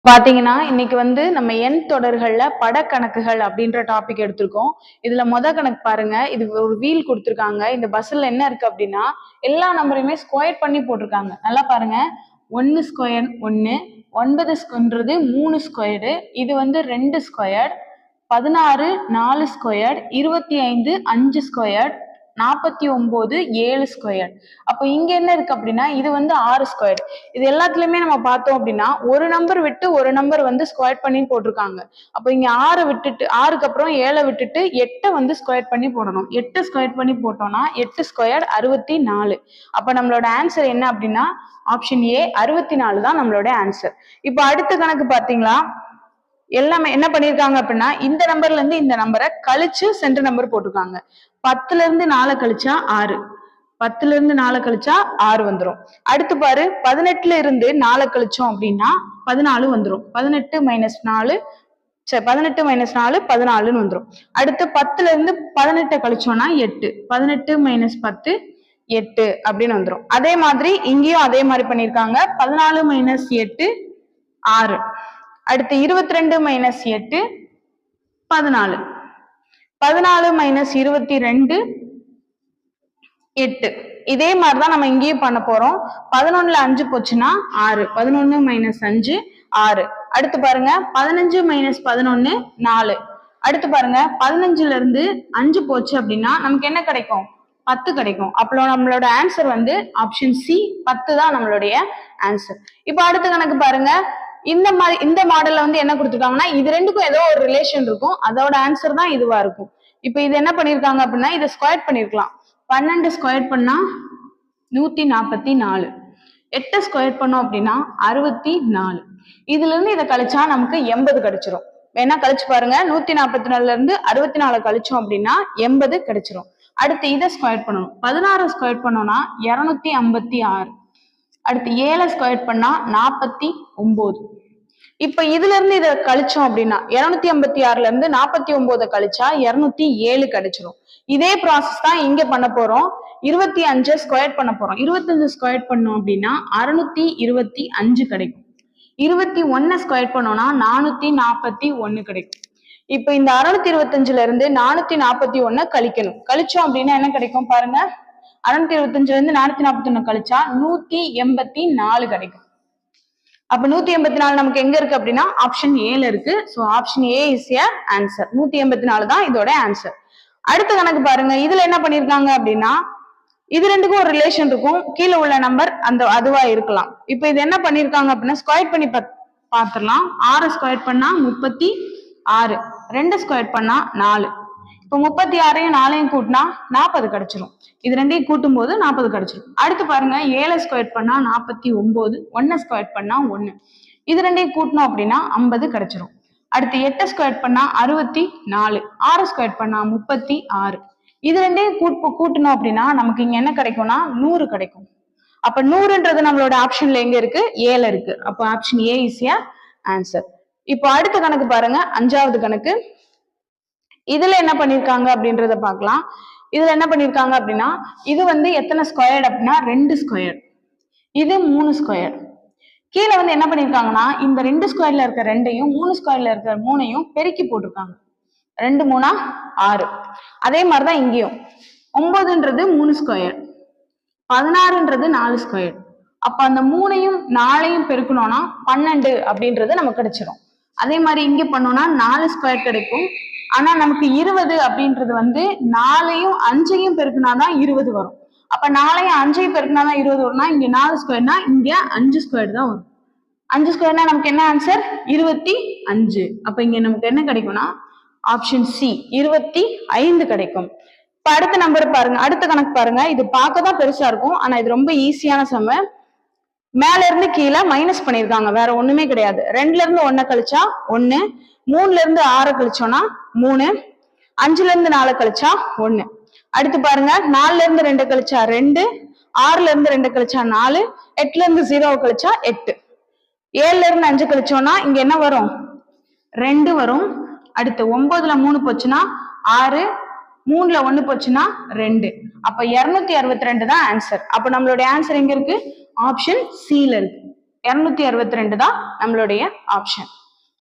பாத்தீங்கன்னா இன்னைக்கு நம்ம எண் தொடர்கள்ல படக்கணக்குகள் அப்படின்ற டாபிக் எடுத்திருக்கோம். இதுல கணக்கு பாருங்க. இது ஒரு வீல் கொடுத்திருக்காங்க. இந்த பஸ்ல என்ன இருக்கு அப்படின்னா எல்லா நம்பரையுமே ஸ்கொயர் பண்ணி போட்டிருக்காங்க. நல்லா பாருங்க. 1 ஸ்கொயர் 1, 9ன்றது 3 ஸ்கொயர்டு, இது 2 ஸ்கொயர், 16 4 ஸ்கொயர், 25 5 ஸ்கொயர், 49 7 ஸ்கொயர். அப்போ இங்க என்ன இருக்கு அப்படின்னா இது 6 ஸ்கொயர். இது எல்லாத்துலயுமே நம்ம பார்த்தோம் அப்படின்னா ஒரு நம்பர் விட்டு ஒரு நம்பர் ஸ்கொயர் பண்ணி போட்டிருக்காங்க. அப்போ இங்க 6 விட்டுட்டு 6க்கு அப்புறம் 7 விட்டுட்டு 8 ஸ்கொயர் பண்ணி போடணும். 8 ஸ்கொயர் பண்ணி போட்டோம்னா 8 ஸ்கொயர் 64. அப்ப நம்மளோட ஆன்சர் என்ன அப்படின்னா ஆப்ஷன் ஏ 64 தான் நம்மளோட ஆன்சர். இப்போ அடுத்த கணக்கு பாத்தீங்களா, எல்லாமே என்ன பண்ணிருக்காங்க அப்படின்னா இந்த நம்பர்ல இருந்து இந்த நம்பரை கழிச்சு சென்டர் நம்பர் போட்டிருக்காங்க. 10ல இருந்து 4 கழிச்சா 6, 10ல இருந்து 4 கழிச்சா 6 வந்துடும். அடுத்து பாரு, 18ல இருந்து 4 கழிச்சோம் அப்படின்னா 14 வந்துடும். 18 மைனஸ் 4 18 மைனஸ் 4 14ன்னு வந்துடும். அடுத்து 10ல இருந்து 18 கழிச்சோம்னா 8, 18 மைனஸ் 10 8 அப்படின்னு வந்துடும். அதே மாதிரி இங்கேயும் அதே மாதிரி பண்ணிருக்காங்க. 14 மைனஸ் 8 6. அடுத்து 22 மைனஸ் 8 14, 14 மைனஸ் 22 8. இதே மாதிரிதான் நம்ம இங்கேயும் பண்ண போறோம். 11ல 5 போச்சுன்னா 6, 11 மைனஸ் 5 6. அடுத்து பாருங்க 15 மைனஸ் 11 4. அடுத்து பாருங்க 15ல இருந்து 5 போச்சு அப்படின்னா நமக்கு என்ன கிடைக்கும்? 10 கிடைக்கும். அப்போ நம்மளோட ஆன்சர் ஆப்ஷன் சி 10 தான் நம்மளுடைய ஆன்சர். இப்போ அடுத்த கணக்கு பாருங்க. இந்த மாடல்ல என்ன கொடுத்துருக்காங்கன்னா இது ரெண்டுக்கும் ஏதோ ஒரு ரிலேஷன் இருக்கும், அதோட ஆன்சர் தான் இதுவா இருக்கும். இப்போ இது என்ன பண்ணிருக்காங்க அப்படின்னா இதை ஸ்கொயர் பண்ணிருக்கலாம். 12 ஸ்கொயர் பண்ணா 144, 8 ஸ்கொயர் பண்ணோம் அப்படின்னா 64. இதுல இருந்து இதை கழிச்சா நமக்கு 80 கிடைச்சிரும். வேணா கழிச்சு பாருங்க. 144ல இருந்து 64 கழிச்சோம் அப்படின்னா 80 கிடைச்சிரும். அடுத்து இதை ஸ்கொயர் பண்ணணும். 16 ஸ்கொயர் பண்ணோம்னா 256. அடுத்து 7 ஸ்கொயர் பண்ணா 49. இப்ப இதுல இருந்து இதை கழிச்சோம் அப்படின்னா 256ல இருந்து 49 கழிச்சா 207 கிடைச்சிரும். இதே ப்ராசஸ் தான் இங்க பண்ண போறோம். 25 ஸ்கொயர் பண்ண போறோம். 25 ஸ்கொயர் பண்ணோம் அப்படின்னா 625 கிடைக்கும். 21 ஸ்கொயர் பண்ணோம்னா 441 கிடைக்கும். இப்ப இந்த 625ல இருந்து 441 கழிக்கணும். கழிச்சோம் அப்படின்னா என்ன கிடைக்கும் பாருங்க. 625ல இருந்து 441 கழிச்சா 184 கிடைக்கும். அப்ப 184 நமக்கு எங்க இருக்கு அப்படின்னா ஆப்ஷன் ஏல இருக்கு. So option A is A answer. 184 தான் இதோட ஆன்சர். அடுத்த கணக்கு பாருங்க. இதுல என்ன பண்ணிருக்காங்க அப்படின்னா இது ரெண்டுக்கும் ஒரு ரிலேஷன் இருக்கும். கீழே உள்ள நம்பர் அதுவா இருக்கலாம். இப்ப இது என்ன பண்ணிருக்காங்க அப்படின்னா ஸ்கொயர் பண்ணி பார்த்துடலாம். 6 ஸ்கொயர் பண்ணா 36, 2 ஸ்கொயர் பண்ணா 4. இப்போ 36யும் 4யும் கூட்டினா 40 கிடைச்சிரும். இது ரெண்டையும் கூட்டும் போது 40 கிடைச்சிரும். அடுத்து பாருங்க 7 ஸ்கொயர் பண்ணா 49, 1 ஸ்கொயர் பண்ணா 1. இது ரெண்டையும் கூட்டணும் அப்படின்னா 50 கிடைச்சிரும். அடுத்து 8 ஸ்கொயர் பண்ணா 64, 6 ஸ்கொயர் பண்ணா 36. இது ரெண்டையும் கூட்டணும் அப்படின்னா நமக்கு இங்க என்ன கிடைக்கும்னா 100 கிடைக்கும். அப்ப 100ன்றது நம்மளோட ஆப்ஷன்ல எங்க இருக்கு? ஏல இருக்கு. அப்ப option A is A answer. இப்போ அடுத்த கணக்கு பாருங்க. 5வது கணக்கு. இதுல என்ன பண்ணிருக்காங்க அப்படின்றத பாக்கலாம். இதுல என்ன பண்ணிருக்காங்க அப்படின்னா இது எத்தனை ஸ்கொயர் அப்படின்னா 2 ஸ்கொயர், இது 3 ஸ்கொயர். கீழே என்ன பண்ணிருக்காங்கன்னா இந்த 2 ஸ்கொயர்ல இருக்க 2ஐயும் 3 ஸ்கொயர்ல இருக்க 3ஐயும் பெருக்கி போட்டிருக்காங்க. 2 3 6. அதே மாதிரிதான் இங்கேயும் 9ன்றது 3 ஸ்கொயர், 16ன்றது 4 ஸ்கொயர். அப்ப அந்த 3ஐயும் 4ஐயும் பெருக்கணும்னா 12 அப்படின்றது நமக்கு கிடைச்சிடும். அதே மாதிரி இங்க பண்ணோம்னா 4 ஸ்கொயர் கிடைக்கும். ஆனா நமக்கு 20 அப்படின்றது 4ஐயும் 5ஐயும் பெருக்கினாதான் 20 வரும். அப்ப 4ஐயும் 5ஐயும் பெருக்கினாதான் 20 வரும்னா இங்க 4 ஸ்கொயர்னா இங்க 5 ஸ்கொயர் தான் வரும். 5 ஸ்கொயர்னா நமக்கு என்ன ஆன்சர்? 25. அப்ப இங்க நமக்கு என்ன கிடைக்கும்னா ஆப்ஷன் சி 25 கிடைக்கும். இப்ப அடுத்த நம்பர் பாருங்க. அடுத்த கணக்கு பாருங்க. இது பார்க்கதான் பெருசா இருக்கும், ஆனா இது ரொம்ப ஈஸியான சம. மேல இருந்து கீழே மைனஸ் பண்ணிருக்காங்க, வேற ஒண்ணுமே கிடையாது. 2ல இருந்து 1 கழிச்சா 1, 3ல இருந்து 6 கழிச்சோம்னா 3, 5ல இருந்து 4 கழிச்சா 1. அடுத்து பாருங்க 4ல இருந்து 2 கழிச்சா 2, 6ல இருந்து 2 கழிச்சா 4, 8ல இருந்து 0 கழிச்சா 8. 7ல இருந்து 5 கழிச்சோம்னா இங்க என்ன வரும்? 2 வரும். அடுத்து 9ல 3 போச்சுன்னா 6, 3ல 1 போச்சுன்னா 2. அப்ப 262 தான் ஆன்சர். அப்ப நம்மளுடைய ஆன்சர் எங்க இருக்கு? ஆப்ஷன் சில இருக்கு. 262 தான் நம்மளுடைய ஆப்ஷன்.